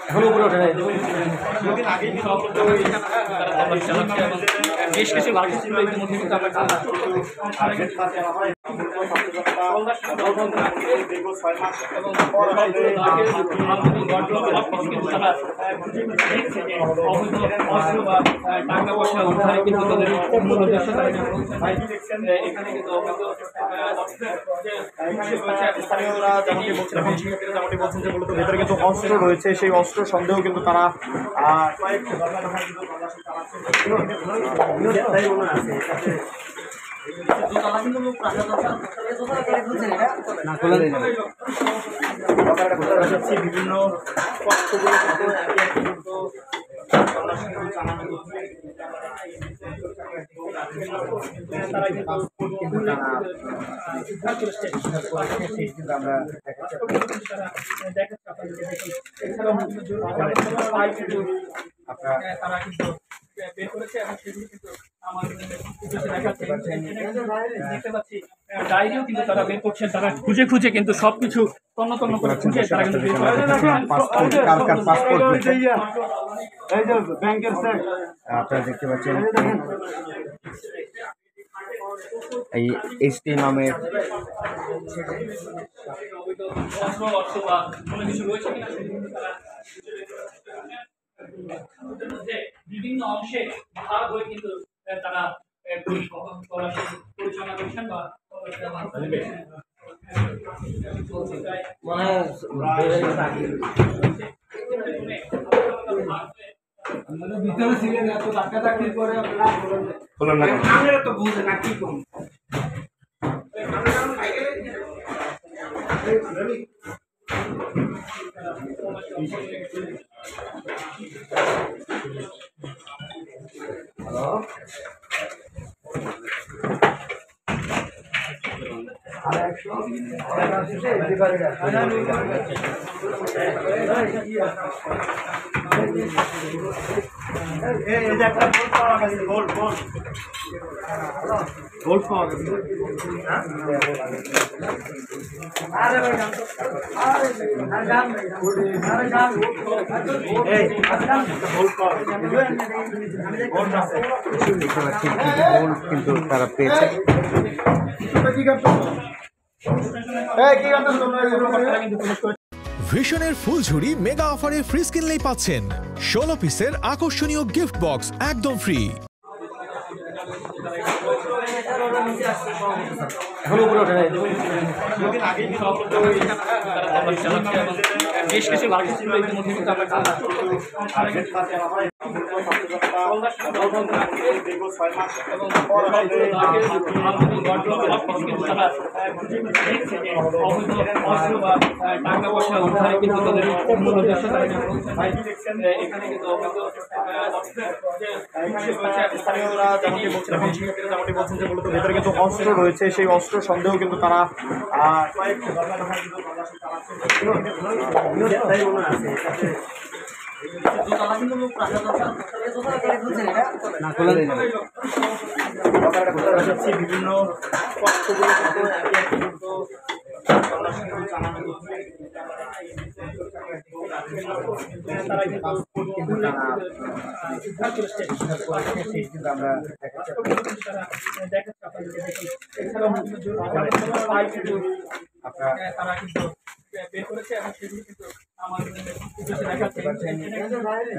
এখন উপরে ওঠে নাই বেশ কিছু লাঠি ছিল ইতিমধ্যে কিন্তু আমরা টাকা পয়সা উদ্ধারে কিন্তু তাদের মূল উদ্দেশ্য এখানে কিন্তু স্থানীয়রা যেমনটি বলছেন এবং শিক্ষার্থীরা যেমনটি বলছেন যে মূলত ভেতরে কিন্তু অস্ত্র রয়েছে, সেই অস্ত্র সন্দেহ কিন্তু তারা বিভিন্ন ডায়েরিও কিন্তু তারা বের করছেন, তারা খুঁজে খুঁজে কিন্তু সবকিছু তন্ন তন্ন করে খুঁজে তারা কিন্তু আপনারা দেখতে পাচ্ছেন এই এইচটি নামের বিভিন্ন অংশে ভাগ হয়ে কিন্তু তারা পরিচালনা করছেন বা ভিতরে ছিলেন এত ধাক্কা ধাক্কির পরে আপনারা তো বুঝে না কি কম কিন্তু তারা পেয়েছে। ভিশনের ফুলঝুরি মেগা অফারে ফ্রিজ কিনলেই পাচ্ছেন 16 পিসের আকর্ষণীয় গিফট বক্স একদম ফ্রি। এখন উপরে ওঠে নাই বেশ কিছু লাঠি ছিল ইতিমধ্যে কিন্তু আমরা টাকা পয়সা উদ্ধারে কিন্তু তাদের মূল উদ্দেশ্য এখানে কিন্তু স্থানীয়রা যেমনটি বলছেন এবং শিক্ষার্থীরা যেমনটি বলছেন যে মূলত ভেতরে কিন্তু অস্ত্র রয়েছে, সেই অস্ত্র সন্দেহ কিন্তু তারা বিভিন্ন তারা কিন্তু বের করেছে এবং সেগুলো কিন্তু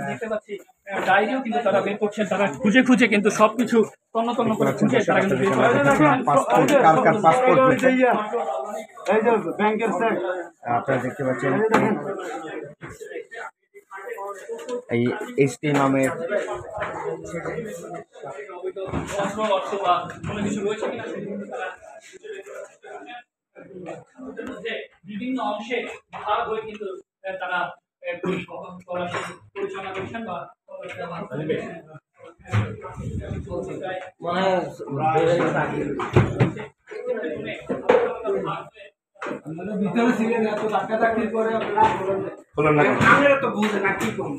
দেখতে পাচ্ছি ডায়েরিও কিন্তু তারা বের করছেন, তারা খুঁজে খুঁজে কিন্তু সবকিছু তন্ন তন্ন করে খুঁজে তারা কিন্তু আপনারা দেখতে পাচ্ছেন এই এইচটি নামের বিভিন্ন অংশে ভাগ হয়ে কিন্তু তারা পরিচালনা করছেন বা ভিতরে ছিলেন এত ধাক্কা ধাক্কির পরে আপনারা তো বুঝে না কি কম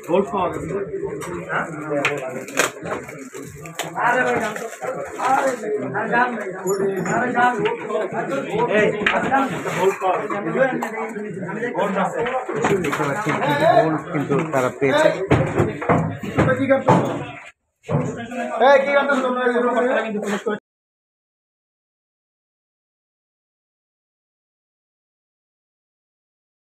গোল্ড পাওয়া গেছে। কিন্তু তারা পেয়েছে। কিন্তু